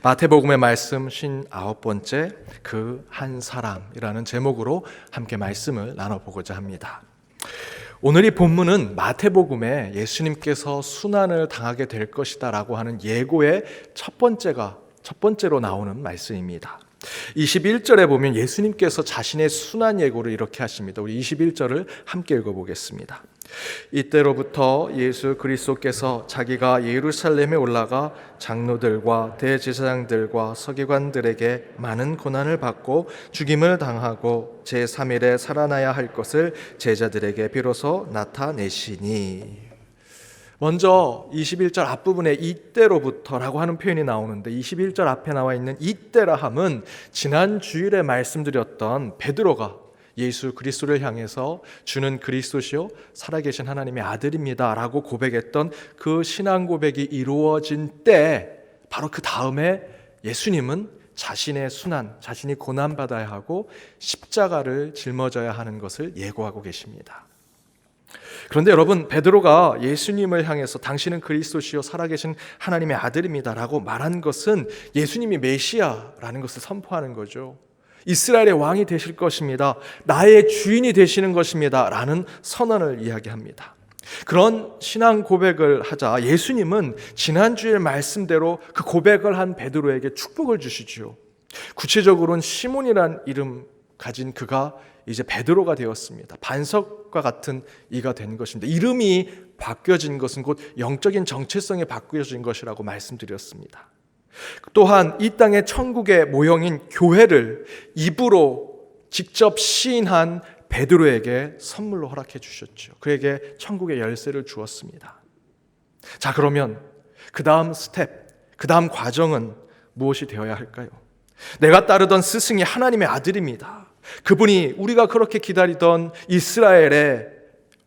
마태복음의 말씀 59번째 그 한 사람이라는 제목으로 함께 말씀을 나눠보고자 합니다. 오늘 이 본문은 마태복음에 예수님께서 순환을 당하게 될 것이다 라고 하는 예고의 첫 번째로 나오는 말씀입니다. 21절에 보면 예수님께서 자신의 순환 예고를 이렇게 하십니다. 우리 21절을 함께 읽어보겠습니다. 이때로부터 예수 그리스도께서 자기가 예루살렘에 올라가 장로들과 대제사장들과 서기관들에게 많은 고난을 받고 죽임을 당하고 제3일에 살아나야 할 것을 제자들에게 비로소 나타내시니. 먼저 21절 앞부분에 이때로부터라고 하는 표현이 나오는데 21절 앞에 나와 있는 이때라 함은 지난 주일에 말씀드렸던 베드로가 예수 그리스도를 향해서 주는 그리스도시요 살아계신 하나님의 아들입니다 라고 고백했던 그 신앙 고백이 이루어진 때 바로 그 다음에 예수님은 자신의 순환, 자신이 고난받아야 하고 십자가를 짊어져야 하는 것을 예고하고 계십니다. 그런데 여러분, 베드로가 예수님을 향해서 당신은 그리스도시요 살아계신 하나님의 아들입니다 라고 말한 것은 예수님이 메시아라는 것을 선포하는 거죠. 이스라엘의 왕이 되실 것입니다. 나의 주인이 되시는 것입니다 라는 선언을 이야기합니다. 그런 신앙 고백을 하자 예수님은 지난주의 말씀대로 그 고백을 한 베드로에게 축복을 주시죠. 구체적으로는 시몬이란 이름 가진 그가 이제 베드로가 되었습니다. 반석과 같은 이가 된 것입니다. 이름이 바뀌어진 것은 곧 영적인 정체성이 바뀌어진 것이라고 말씀드렸습니다. 또한 이 땅의 천국의 모형인 교회를 입으로 직접 시인한 베드로에게 선물로 허락해 주셨죠. 그에게 천국의 열쇠를 주었습니다. 자, 그러면 그 다음 스텝, 그 다음 과정은 무엇이 되어야 할까요? 내가 따르던 스승이 하나님의 아들입니다. 그분이 우리가 그렇게 기다리던 이스라엘의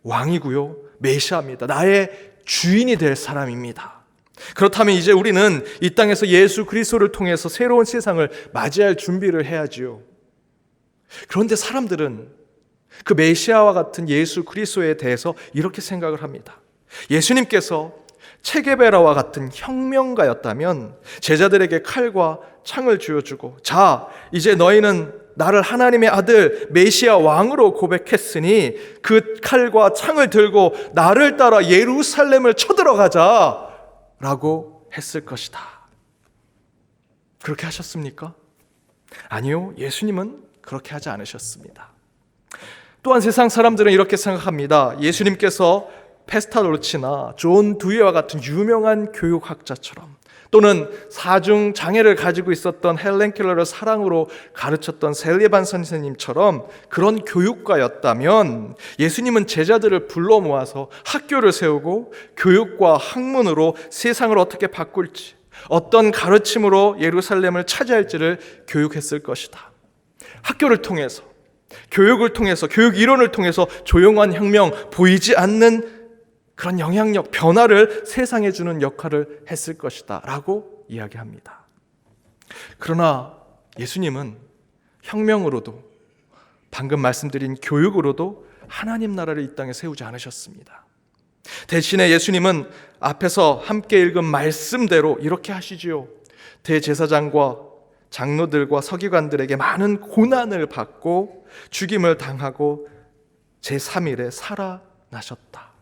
왕이고요, 메시아입니다. 나의 주인이 될 사람입니다. 그렇다면 이제 우리는 이 땅에서 예수 그리스도를 통해서 새로운 세상을 맞이할 준비를 해야지요. 그런데 사람들은 그 메시아와 같은 예수 그리스도에 대해서 이렇게 생각을 합니다. 예수님께서 체게베라와 같은 혁명가였다면 제자들에게 칼과 창을 쥐어주고, 자, 이제 너희는 나를 하나님의 아들 메시아 왕으로 고백했으니 그 칼과 창을 들고 나를 따라 예루살렘을 쳐들어가자 라고 했을 것이다. 그렇게 하셨습니까? 아니요, 예수님은 그렇게 하지 않으셨습니다. 또한 세상 사람들은 이렇게 생각합니다. 예수님께서 페스탈로치나 존 두이와 같은 유명한 교육학자처럼, 또는 사중 장애를 가지고 있었던 헬렌 켈러를 사랑으로 가르쳤던 셀리반 선생님처럼 그런 교육가였다면 예수님은 제자들을 불러 모아서 학교를 세우고 교육과 학문으로 세상을 어떻게 바꿀지, 어떤 가르침으로 예루살렘을 차지할지를 교육했을 것이다. 학교를 통해서, 교육을 통해서, 교육 이론을 통해서 조용한 혁명, 보이지 않는 그런 영향력, 변화를 세상에 주는 역할을 했을 것이다 라고 이야기합니다. 그러나 예수님은 혁명으로도, 방금 말씀드린 교육으로도 하나님 나라를 이 땅에 세우지 않으셨습니다. 대신에 예수님은 앞에서 함께 읽은 말씀대로 이렇게 하시지요. 대제사장과 장로들과 서기관들에게 많은 고난을 받고 죽임을 당하고 제3일에 살아나셨다.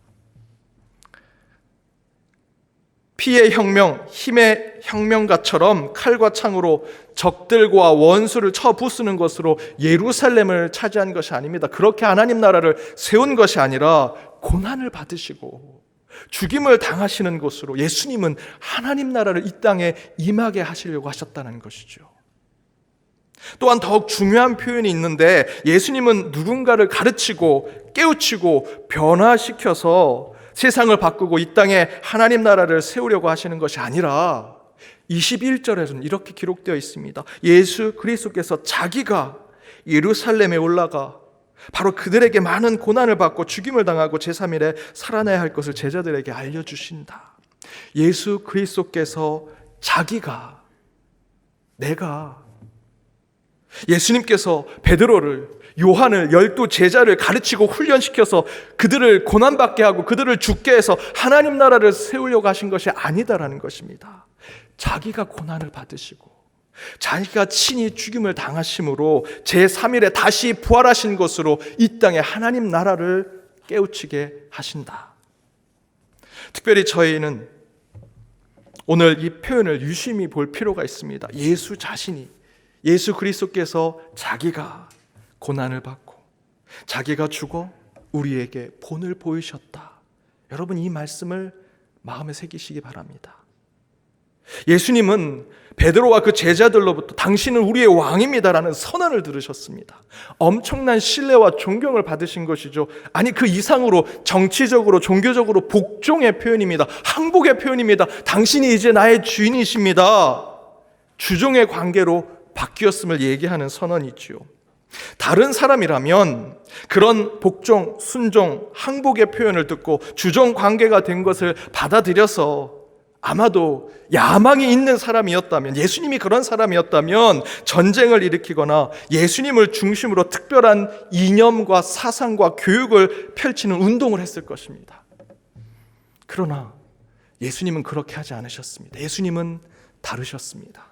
피의 혁명, 힘의 혁명가처럼 칼과 창으로 적들과 원수를 쳐부수는 것으로 예루살렘을 차지한 것이 아닙니다. 그렇게 하나님 나라를 세운 것이 아니라 고난을 받으시고 죽임을 당하시는 것으로 예수님은 하나님 나라를 이 땅에 임하게 하시려고 하셨다는 것이죠. 또한 더욱 중요한 표현이 있는데, 예수님은 누군가를 가르치고 깨우치고 변화시켜서 세상을 바꾸고 이 땅에 하나님 나라를 세우려고 하시는 것이 아니라 21절에서는 이렇게 기록되어 있습니다. 예수 그리스도께서 자기가 예루살렘에 올라가 바로 그들에게 많은 고난을 받고 죽임을 당하고 제3일에 살아나야 할 것을 제자들에게 알려주신다. 예수 그리스도께서 자기가, 내가, 예수님께서 베드로를, 요한을, 12 제자를 가르치고 훈련시켜서 그들을 고난받게 하고 그들을 죽게 해서 하나님 나라를 세우려고 하신 것이 아니다라는 것입니다. 자기가 고난을 받으시고 자기가 친히 죽임을 당하심으로 제3일에 다시 부활하신 것으로 이 땅에 하나님 나라를 깨우치게 하신다. 특별히 저희는 오늘 이 표현을 유심히 볼 필요가 있습니다. 예수 자신이, 예수 그리스도께서 자기가 고난을 받고 자기가 죽어 우리에게 본을 보이셨다. 여러분, 이 말씀을 마음에 새기시기 바랍니다. 예수님은 베드로와 그 제자들로부터 당신은 우리의 왕입니다라는 선언을 들으셨습니다. 엄청난 신뢰와 존경을 받으신 것이죠. 아니, 그 이상으로 정치적으로 종교적으로 복종의 표현입니다. 항복의 표현입니다. 당신이 이제 나의 주인이십니다. 주종의 관계로 바뀌었음을 얘기하는 선언이지요. 다른 사람이라면 그런 복종, 순종, 항복의 표현을 듣고 주종 관계가 된 것을 받아들여서 아마도 야망이 있는 사람이었다면, 예수님이 그런 사람이었다면 전쟁을 일으키거나 예수님을 중심으로 특별한 이념과 사상과 교육을 펼치는 운동을 했을 것입니다. 그러나 예수님은 그렇게 하지 않으셨습니다. 예수님은 다르셨습니다.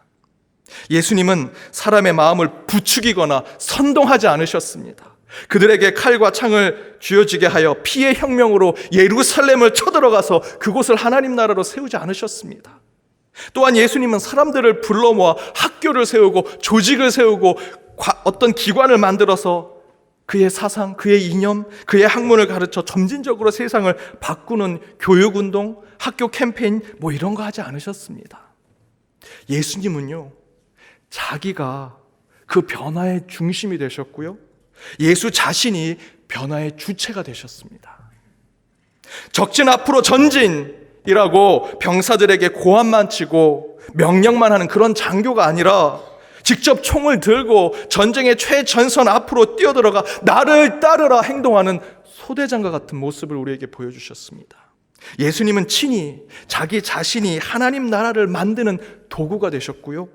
예수님은 사람의 마음을 부추기거나 선동하지 않으셨습니다. 그들에게 칼과 창을 쥐어지게 하여 피의 혁명으로 예루살렘을 쳐들어가서 그곳을 하나님 나라로 세우지 않으셨습니다. 또한 예수님은 사람들을 불러 모아 학교를 세우고 조직을 세우고 어떤 기관을 만들어서 그의 사상, 그의 이념, 그의 학문을 가르쳐 점진적으로 세상을 바꾸는 교육운동, 학교 캠페인 이런 거 하지 않으셨습니다. 예수님은요, 자기가 그 변화의 중심이 되셨고요, 예수 자신이 변화의 주체가 되셨습니다. 적진 앞으로 전진이라고 병사들에게 고함만 치고 명령만 하는 그런 장교가 아니라 직접 총을 들고 전쟁의 최전선 앞으로 뛰어들어가 나를 따르라 행동하는 소대장과 같은 모습을 우리에게 보여주셨습니다. 예수님은 친히 자기 자신이 하나님 나라를 만드는 도구가 되셨고요,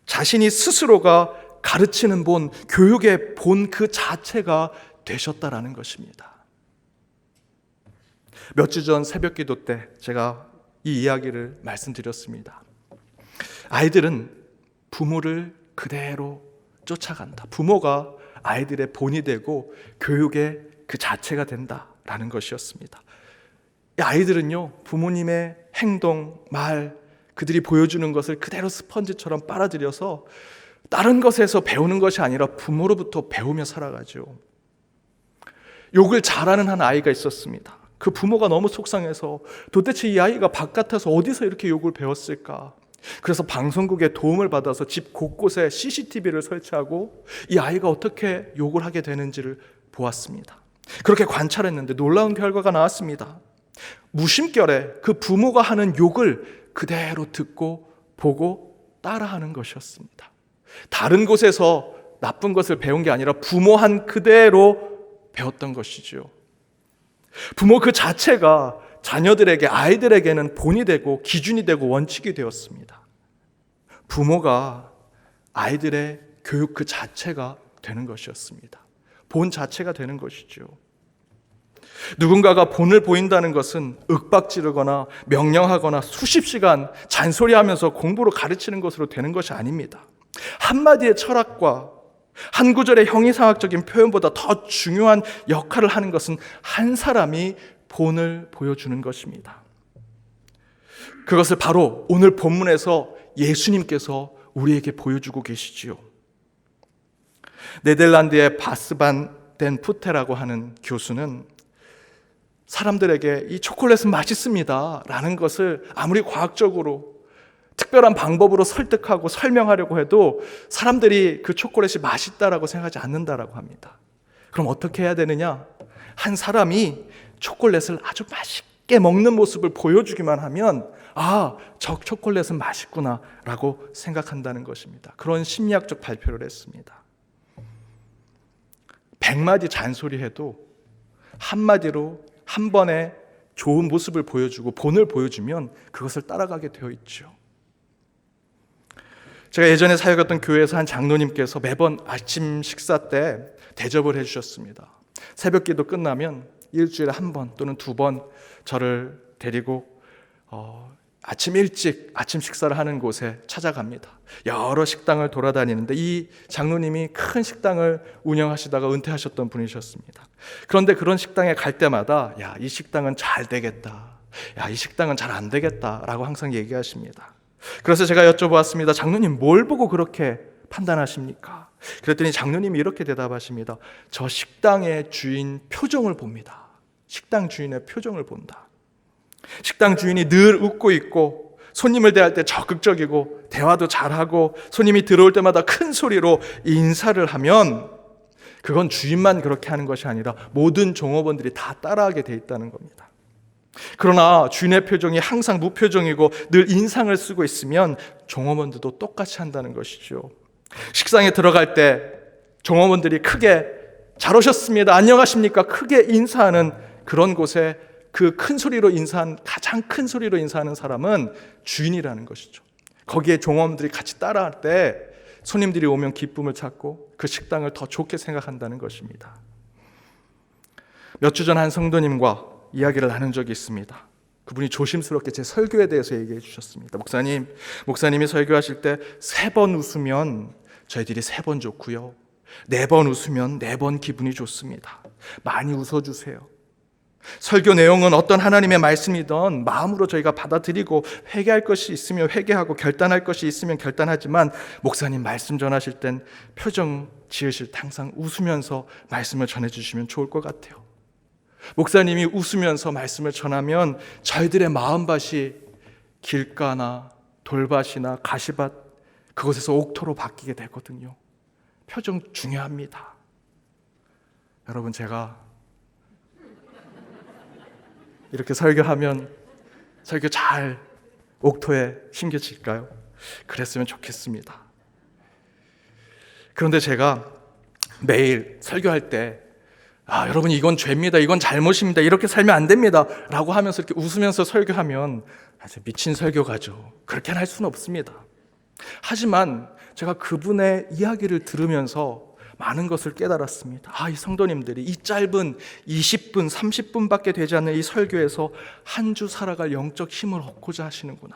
자신이 스스로가 가르치는 본, 교육의 본 그 자체가 되셨다라는 것입니다. 몇 주 전 새벽 기도 때 제가 이 이야기를 말씀드렸습니다. 아이들은 부모를 그대로 쫓아간다. 부모가 아이들의 본이 되고 교육의 그 자체가 된다라는 것이었습니다. 아이들은요, 부모님의 행동, 말, 그들이 보여주는 것을 그대로 스펀지처럼 빨아들여서 다른 것에서 배우는 것이 아니라 부모로부터 배우며 살아가죠. 욕을 잘하는 한 아이가 있었습니다. 그 부모가 너무 속상해서 도대체 이 아이가 바깥에서 어디서 이렇게 욕을 배웠을까? 그래서 방송국의 도움을 받아서 집 곳곳에 CCTV를 설치하고 이 아이가 어떻게 욕을 하게 되는지를 보았습니다. 그렇게 관찰했는데 놀라운 결과가 나왔습니다. 무심결에 그 부모가 하는 욕을 그대로 듣고 보고 따라하는 것이었습니다. 다른 곳에서 나쁜 것을 배운 게 아니라 부모 한 그대로 배웠던 것이죠. 부모 그 자체가 자녀들에게, 아이들에게는 본이 되고 기준이 되고 원칙이 되었습니다. 부모가 아이들의 교육 그 자체가 되는 것이었습니다. 본 자체가 되는 것이죠. 누군가가 본을 보인다는 것은 윽박지르거나 명령하거나 수십 시간 잔소리하면서 공부로 가르치는 것으로 되는 것이 아닙니다. 한마디의 철학과 한 구절의 형이상학적인 표현보다 더 중요한 역할을 하는 것은 한 사람이 본을 보여주는 것입니다. 그것을 바로 오늘 본문에서 예수님께서 우리에게 보여주고 계시지요. 네덜란드의 바스반 덴 푸테라고 하는 교수는 사람들에게 이 초콜릿은 맛있습니다 라는 것을 아무리 과학적으로 특별한 방법으로 설득하고 설명하려고 해도 사람들이 그 초콜릿이 맛있다라고 생각하지 않는다라고 합니다. 그럼 어떻게 해야 되느냐? 한 사람이 초콜릿을 아주 맛있게 먹는 모습을 보여주기만 하면 저 초콜릿은 맛있구나 라고 생각한다는 것입니다. 그런 심리학적 발표를 했습니다. 100마디 잔소리해도 한마디로 한 번에 좋은 모습을 보여주고 본을 보여주면 그것을 따라가게 되어 있죠. 제가 예전에 사역했던 교회에서 한 장로님께서 매번 아침 식사 때 대접을 해주셨습니다. 새벽 기도 끝나면 일주일에 한 번 또는 두 번 저를 데리고 아침 일찍 아침 식사를 하는 곳에 찾아갑니다. 여러 식당을 돌아다니는데 이 장로님이 큰 식당을 운영하시다가 은퇴하셨던 분이셨습니다. 그런데 그런 식당에 갈 때마다 야, 이 식당은 잘 되겠다. 야, 이 식당은 잘 안 되겠다 라고 항상 얘기하십니다. 그래서 제가 여쭤보았습니다. 장로님, 뭘 보고 그렇게 판단하십니까? 그랬더니 장로님이 이렇게 대답하십니다. 저 식당의 주인 표정을 봅니다. 식당 주인의 표정을 본다. 식당 주인이 늘 웃고 있고 손님을 대할 때 적극적이고 대화도 잘하고 손님이 들어올 때마다 큰 소리로 인사를 하면 그건 주인만 그렇게 하는 것이 아니라 모든 종업원들이 다 따라하게 돼 있다는 겁니다. 그러나 주인의 표정이 항상 무표정이고 늘 인상을 쓰고 있으면 종업원들도 똑같이 한다는 것이죠. 식당에 들어갈 때 종업원들이 크게 잘 오셨습니다, 안녕하십니까 크게 인사하는 그런 곳에 그 큰 소리로 인사한 가장 큰 소리로 인사하는 사람은 주인이라는 것이죠. 거기에 종업원들이 같이 따라할 때 손님들이 오면 기쁨을 찾고 그 식당을 더 좋게 생각한다는 것입니다. 몇 주 전 한 성도님과 이야기를 나눈 적이 있습니다. 그분이 조심스럽게 제 설교에 대해서 얘기해 주셨습니다. 목사님이 설교하실 때 3번 웃으면 저희들이 3번 좋고요, 4번 웃으면 4번 기분이 좋습니다. 많이 웃어주세요. 설교 내용은 어떤 하나님의 말씀이든 마음으로 저희가 받아들이고 회개할 것이 있으면 회개하고 결단할 것이 있으면 결단하지만 목사님 말씀 전하실 땐 표정 지으실 때 항상 웃으면서 말씀을 전해주시면 좋을 것 같아요. 목사님이 웃으면서 말씀을 전하면 저희들의 마음밭이 길가나 돌밭이나 가시밭 그곳에서 옥토로 바뀌게 되거든요. 표정 중요합니다. 여러분, 제가 이렇게 설교하면 설교 잘 옥토에 심겨질까요? 그랬으면 좋겠습니다. 그런데 제가 매일 설교할 때 여러분 이건 죄입니다, 이건 잘못입니다, 이렇게 살면 안 됩니다 라고 하면서 이렇게 웃으면서 설교하면 아주 미친 설교가죠. 그렇게는 할 수는 없습니다. 하지만 제가 그분의 이야기를 들으면서 많은 것을 깨달았습니다. 이 성도님들이 이 짧은 20분, 30분밖에 되지 않는 이 설교에서 한 주 살아갈 영적 힘을 얻고자 하시는구나.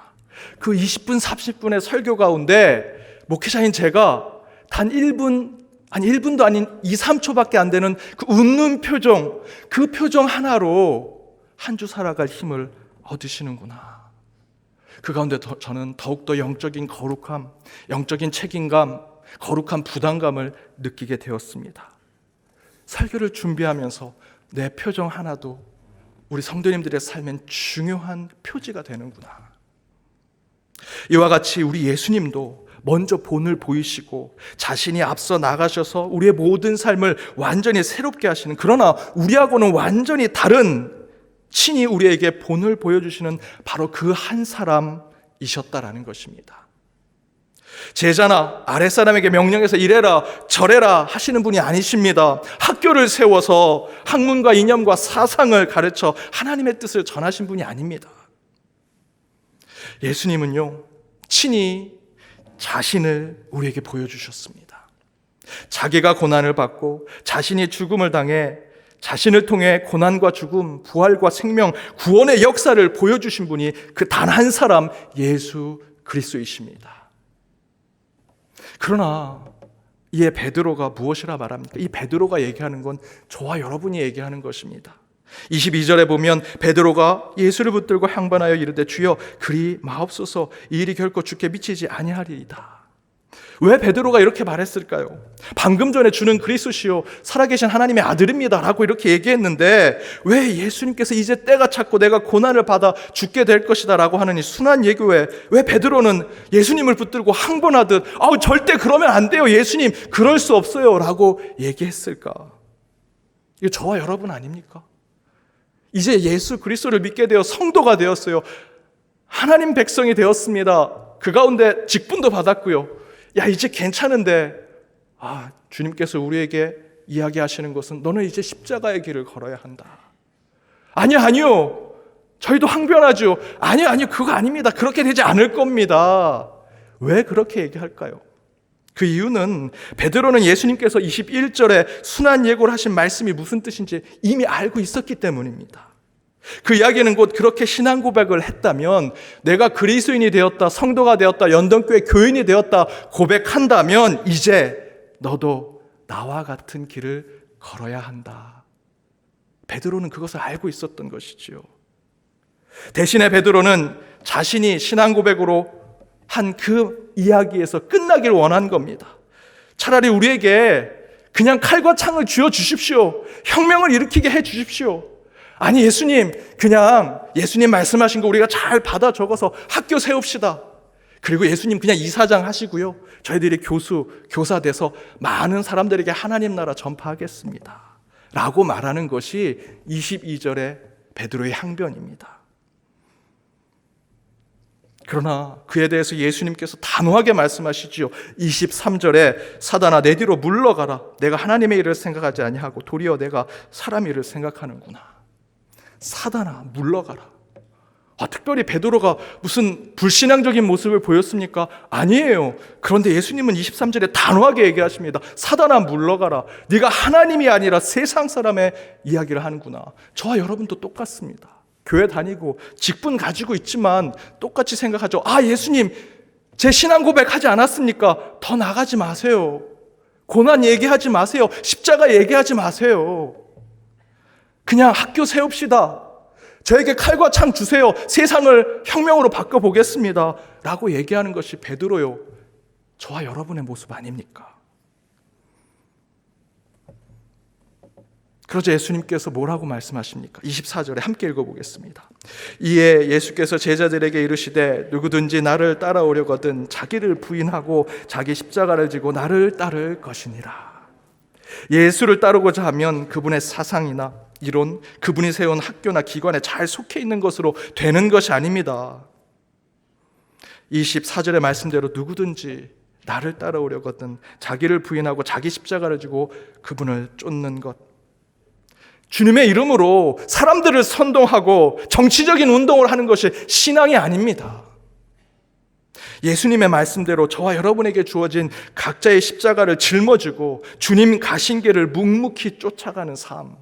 그 20분, 30분의 설교 가운데 목회자인 제가 단 1분도 아닌 2, 3초밖에 안 되는 그 웃는 표정, 그 표정 하나로 한 주 살아갈 힘을 얻으시는구나. 그 가운데 저는 더욱더 영적인 거룩함, 영적인 책임감, 거룩한 부담감을 느끼게 되었습니다. 설교를 준비하면서 내 표정 하나도 우리 성도님들의 삶엔 중요한 표지가 되는구나. 이와 같이 우리 예수님도 먼저 본을 보이시고 자신이 앞서 나가셔서 우리의 모든 삶을 완전히 새롭게 하시는, 그러나 우리하고는 완전히 다른 친히 우리에게 본을 보여주시는 바로 그 한 사람이셨다라는 것입니다. 제자나 아랫사람에게 명령해서 이래라 저래라 하시는 분이 아니십니다. 학교를 세워서 학문과 이념과 사상을 가르쳐 하나님의 뜻을 전하신 분이 아닙니다. 예수님은요, 친히 자신을 우리에게 보여주셨습니다. 자기가 고난을 받고 자신이 죽음을 당해 자신을 통해 고난과 죽음, 부활과 생명, 구원의 역사를 보여주신 분이 그 단 한 사람 예수 그리스도이십니다. 그러나 이에 베드로가 무엇이라 말합니까? 이 베드로가 얘기하는 건 저와 여러분이 얘기하는 것입니다. 22절에 보면 베드로가 예수를 붙들고 향반하여 이르되 주여 그리 마옵소서, 이 일이 결코 주께 미치지 아니하리이다. 왜 베드로가 이렇게 말했을까요? 방금 전에 주는 그리스도시요 살아계신 하나님의 아들입니다 라고 이렇게 얘기했는데 왜 예수님께서 이제 때가 찼고 내가 고난을 받아 죽게 될 것이다 라고 하는 이 순한 예고에 왜 베드로는 예수님을 붙들고 항변하듯 절대 그러면 안 돼요, 예수님 그럴 수 없어요 라고 얘기했을까? 이거 저와 여러분 아닙니까? 이제 예수 그리스도를 믿게 되어 성도가 되었어요. 하나님 백성이 되었습니다. 그 가운데 직분도 받았고요. 이제 괜찮은데 주님께서 우리에게 이야기하시는 것은 너는 이제 십자가의 길을 걸어야 한다. 아니요 저희도 항변하죠. 아니요 그거 아닙니다. 그렇게 되지 않을 겁니다. 왜 그렇게 얘기할까요? 그 이유는 베드로는 예수님께서 21절에 순한 예고를 하신 말씀이 무슨 뜻인지 이미 알고 있었기 때문입니다. 그 이야기는 곧 그렇게 신앙 고백을 했다면, 내가 그리스도인이 되었다, 성도가 되었다, 연동교회 교인이 되었다 고백한다면 이제 너도 나와 같은 길을 걸어야 한다. 베드로는 그것을 알고 있었던 것이지요. 대신에 베드로는 자신이 신앙 고백으로 한 그 이야기에서 끝나기를 원한 겁니다. 차라리 우리에게 그냥 칼과 창을 쥐어주십시오. 혁명을 일으키게 해주십시오. 아니, 예수님, 그냥 예수님 말씀하신 거 우리가 잘 받아 적어서 학교 세웁시다. 그리고 예수님 그냥 이사장 하시고요, 저희들이 교수, 교사 돼서 많은 사람들에게 하나님 나라 전파하겠습니다 라고 말하는 것이 22절의 베드로의 항변입니다. 그러나 그에 대해서 예수님께서 단호하게 말씀하시지요. 23절에 사단아 내 뒤로 물러가라. 내가 하나님의 일을 생각하지 아니하고 도리어 내가 사람 일을 생각하는구나. 사단아 물러가라. 특별히 베드로가 무슨 불신앙적인 모습을 보였습니까? 아니에요. 그런데 예수님은 23절에 단호하게 얘기하십니다. 사단아 물러가라. 네가 하나님이 아니라 세상 사람의 이야기를 하는구나. 저와 여러분도 똑같습니다. 교회 다니고 직분 가지고 있지만 똑같이 생각하죠. 예수님 제 신앙 고백하지 않았습니까? 더 나가지 마세요. 고난 얘기하지 마세요. 십자가 얘기하지 마세요. 그냥 학교 세웁시다. 저에게 칼과 창 주세요. 세상을 혁명으로 바꿔보겠습니다 라고 얘기하는 것이 베드로요, 저와 여러분의 모습 아닙니까? 그러자 예수님께서 뭐라고 말씀하십니까? 24절에 함께 읽어보겠습니다. 이에 예수께서 제자들에게 이르시되 누구든지 나를 따라오려거든 자기를 부인하고 자기 십자가를 지고 나를 따를 것이니라. 예수를 따르고자 하면 그분의 사상이나 이론, 그분이 세운 학교나 기관에 잘 속해 있는 것으로 되는 것이 아닙니다. 24절의 말씀대로 누구든지 나를 따라오려거든 자기를 부인하고 자기 십자가를 지고 그분을 쫓는 것, 주님의 이름으로 사람들을 선동하고 정치적인 운동을 하는 것이 신앙이 아닙니다. 예수님의 말씀대로 저와 여러분에게 주어진 각자의 십자가를 짊어지고 주님 가신 길을 묵묵히 쫓아가는 삶,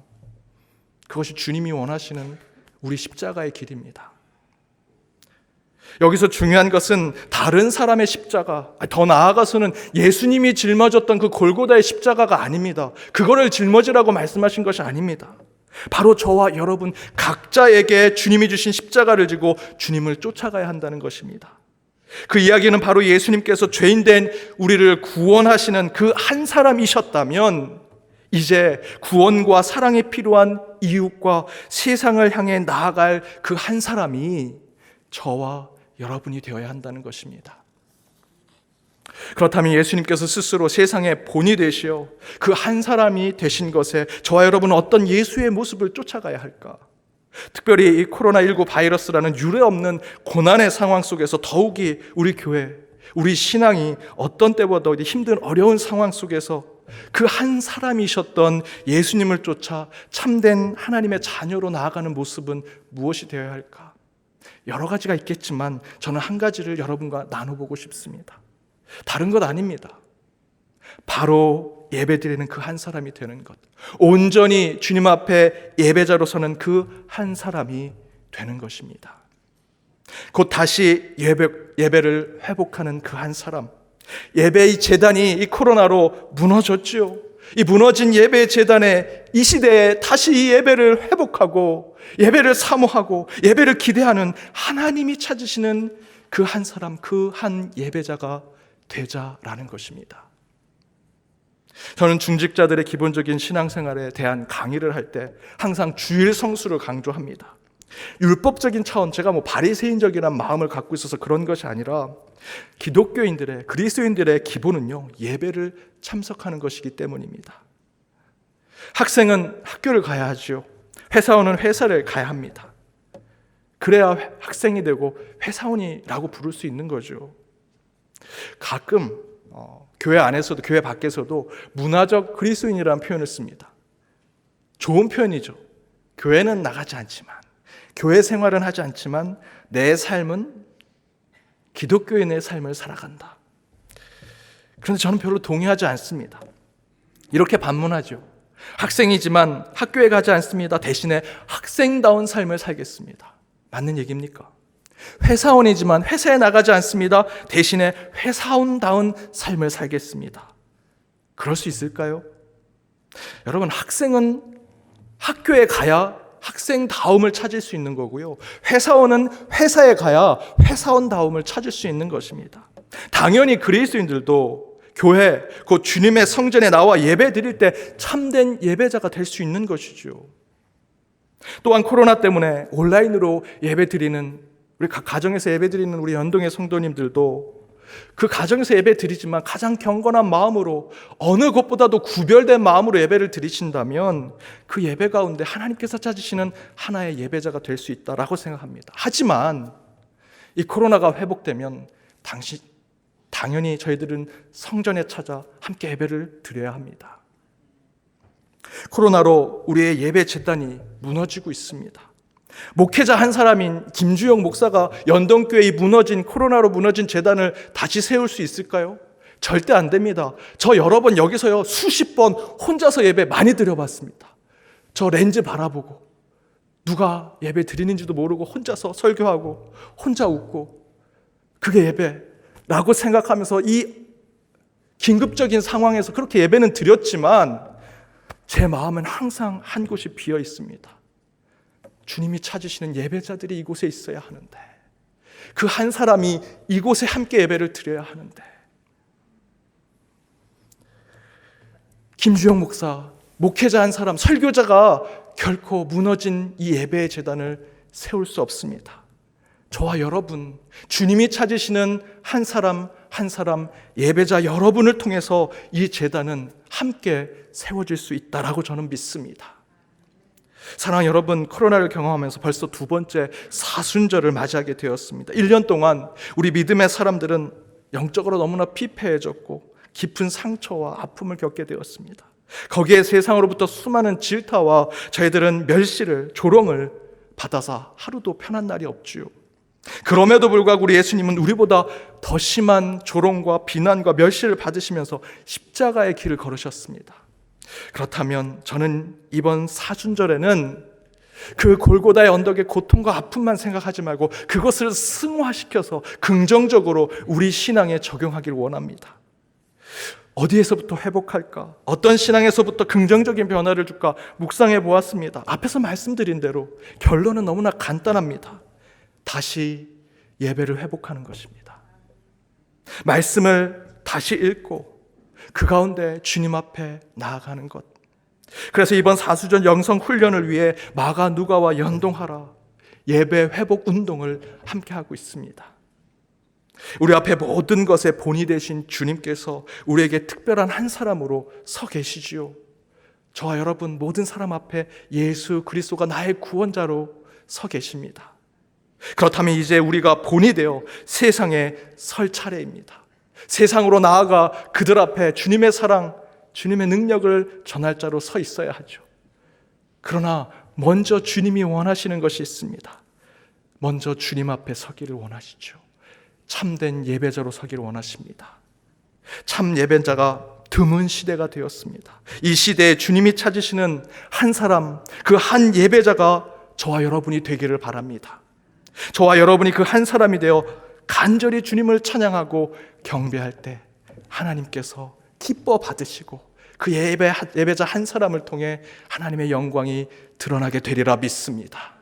그것이 주님이 원하시는 우리 십자가의 길입니다. 여기서 중요한 것은 다른 사람의 십자가, 더 나아가서는 예수님이 짊어졌던 그 골고다의 십자가가 아닙니다. 그거를 짊어지라고 말씀하신 것이 아닙니다. 바로 저와 여러분 각자에게 주님이 주신 십자가를 지고 주님을 쫓아가야 한다는 것입니다. 그 이야기는 바로 예수님께서 죄인된 우리를 구원하시는 그 한 사람이셨다면 이제 구원과 사랑이 필요한 이웃과 세상을 향해 나아갈 그 한 사람이 저와 여러분이 되어야 한다는 것입니다. 그렇다면 예수님께서 스스로 세상의 본이 되시어 그 한 사람이 되신 것에 저와 여러분은 어떤 예수의 모습을 쫓아가야 할까? 특별히 이 코로나19 바이러스라는 유례없는 고난의 상황 속에서 더욱이 우리 교회, 우리 신앙이 어떤 때보다 힘든 어려운 상황 속에서 그 한 사람이셨던 예수님을 쫓아 참된 하나님의 자녀로 나아가는 모습은 무엇이 되어야 할까? 여러 가지가 있겠지만 저는 한 가지를 여러분과 나눠보고 싶습니다. 다른 것 아닙니다. 바로 예배드리는 그 한 사람이 되는 것, 온전히 주님 앞에 예배자로 서는 그 한 사람이 되는 것입니다. 곧 다시 예배를 회복하는 그 한 사람. 예배의 제단이 이 코로나로 무너졌지요. 이 무너진 예배의 제단에 이 시대에 다시 이 예배를 회복하고 예배를 사모하고 예배를 기대하는 하나님이 찾으시는 그 한 사람, 그 한 예배자가 되자라는 것입니다. 저는 중직자들의 기본적인 신앙생활에 대한 강의를 할 때 항상 주일 성수를 강조합니다. 율법적인 차원, 제가 바리새인적이란 마음을 갖고 있어서 그런 것이 아니라 기독교인들의, 그리스도인들의 기본은요, 예배를 참석하는 것이기 때문입니다. 학생은 학교를 가야 하죠. 회사원은 회사를 가야 합니다. 그래야 학생이 되고 회사원이라고 부를 수 있는 거죠. 가끔 교회 안에서도 교회 밖에서도 문화적 그리스도인이라는 표현을 씁니다. 좋은 표현이죠. 교회는 나가지 않지만, 교회 생활은 하지 않지만 내 삶은 기독교인의 삶을 살아간다. 그런데 저는 별로 동의하지 않습니다. 이렇게 반문하죠. 학생이지만 학교에 가지 않습니다. 대신에 학생다운 삶을 살겠습니다. 맞는 얘기입니까? 회사원이지만 회사에 나가지 않습니다. 대신에 회사원다운 삶을 살겠습니다. 그럴 수 있을까요? 여러분, 학생은 학교에 가야 학생다움을 찾을 수 있는 거고요. 회사원은 회사에 가야 회사원다움을 찾을 수 있는 것입니다. 당연히 그리스도인들도 교회, 곧 주님의 성전에 나와 예배 드릴 때 참된 예배자가 될 수 있는 것이죠. 또한 코로나 때문에 온라인으로 예배 드리는, 우리 각 가정에서 예배 드리는 우리 연동의 성도님들도 그 가정에서 예배 드리지만 가장 경건한 마음으로, 어느 것보다도 구별된 마음으로 예배를 드리신다면 그 예배 가운데 하나님께서 찾으시는 하나의 예배자가 될 수 있다라고 생각합니다. 하지만 이 코로나가 회복되면 당연히 저희들은 성전에 찾아 함께 예배를 드려야 합니다. 코로나로 우리의 예배 제단이 무너지고 있습니다. 목회자 한 사람인 김주영 목사가 연동교회 이 코로나로 무너진 제단을 다시 세울 수 있을까요? 절대 안 됩니다. 저 여러 번 여기서요 수십 번 혼자서 예배 많이 드려봤습니다. 저 렌즈 바라보고 누가 예배 드리는지도 모르고 혼자서 설교하고 혼자 웃고, 그게 예배라고 생각하면서 이 긴급적인 상황에서 그렇게 예배는 드렸지만 제 마음은 항상 한 곳이 비어 있습니다. 주님이 찾으시는 예배자들이 이곳에 있어야 하는데, 그 한 사람이 이곳에 함께 예배를 드려야 하는데, 김주영 목사, 목회자 한 사람, 설교자가 결코 무너진 이 예배의 제단을 세울 수 없습니다. 저와 여러분, 주님이 찾으시는 한 사람 한 사람 예배자 여러분을 통해서 이 제단은 함께 세워질 수 있다라고 저는 믿습니다. 사랑하는 여러분, 코로나를 경험하면서 벌써 두 번째 사순절을 맞이하게 되었습니다. 1년 동안 우리 믿음의 사람들은 영적으로 너무나 피폐해졌고 깊은 상처와 아픔을 겪게 되었습니다. 거기에 세상으로부터 수많은 질타와 저희들은 멸시를, 조롱을 받아서 하루도 편한 날이 없지요. 그럼에도 불구하고 우리 예수님은 우리보다 더 심한 조롱과 비난과 멸시를 받으시면서 십자가의 길을 걸으셨습니다. 그렇다면 저는 이번 사순절에는 그 골고다의 언덕의 고통과 아픔만 생각하지 말고 그것을 승화시켜서 긍정적으로 우리 신앙에 적용하기를 원합니다. 어디에서부터 회복할까? 어떤 신앙에서부터 긍정적인 변화를 줄까? 묵상해 보았습니다. 앞에서 말씀드린 대로 결론은 너무나 간단합니다. 다시 예배를 회복하는 것입니다. 말씀을 다시 읽고 그 가운데 주님 앞에 나아가는 것. 그래서 이번 사수전 영성 훈련을 위해 마가 누가와 연동하라 예배 회복 운동을 함께 하고 있습니다. 우리 앞에 모든 것의 본이 되신 주님께서 우리에게 특별한 한 사람으로 서 계시지요. 저와 여러분 모든 사람 앞에 예수 그리스도가 나의 구원자로 서 계십니다. 그렇다면 이제 우리가 본이 되어 세상에 설 차례입니다. 세상으로 나아가 그들 앞에 주님의 사랑, 주님의 능력을 전할 자로 서 있어야 하죠. 그러나 먼저 주님이 원하시는 것이 있습니다. 먼저 주님 앞에 서기를 원하시죠. 참된 예배자로 서기를 원하십니다. 참 예배자가 드문 시대가 되었습니다. 이 시대에 주님이 찾으시는 한 사람, 그 한 예배자가 저와 여러분이 되기를 바랍니다. 저와 여러분이 그 한 사람이 되어 간절히 주님을 찬양하고 경배할 때 하나님께서 기뻐 받으시고 그 예배자 한 사람을 통해 하나님의 영광이 드러나게 되리라 믿습니다.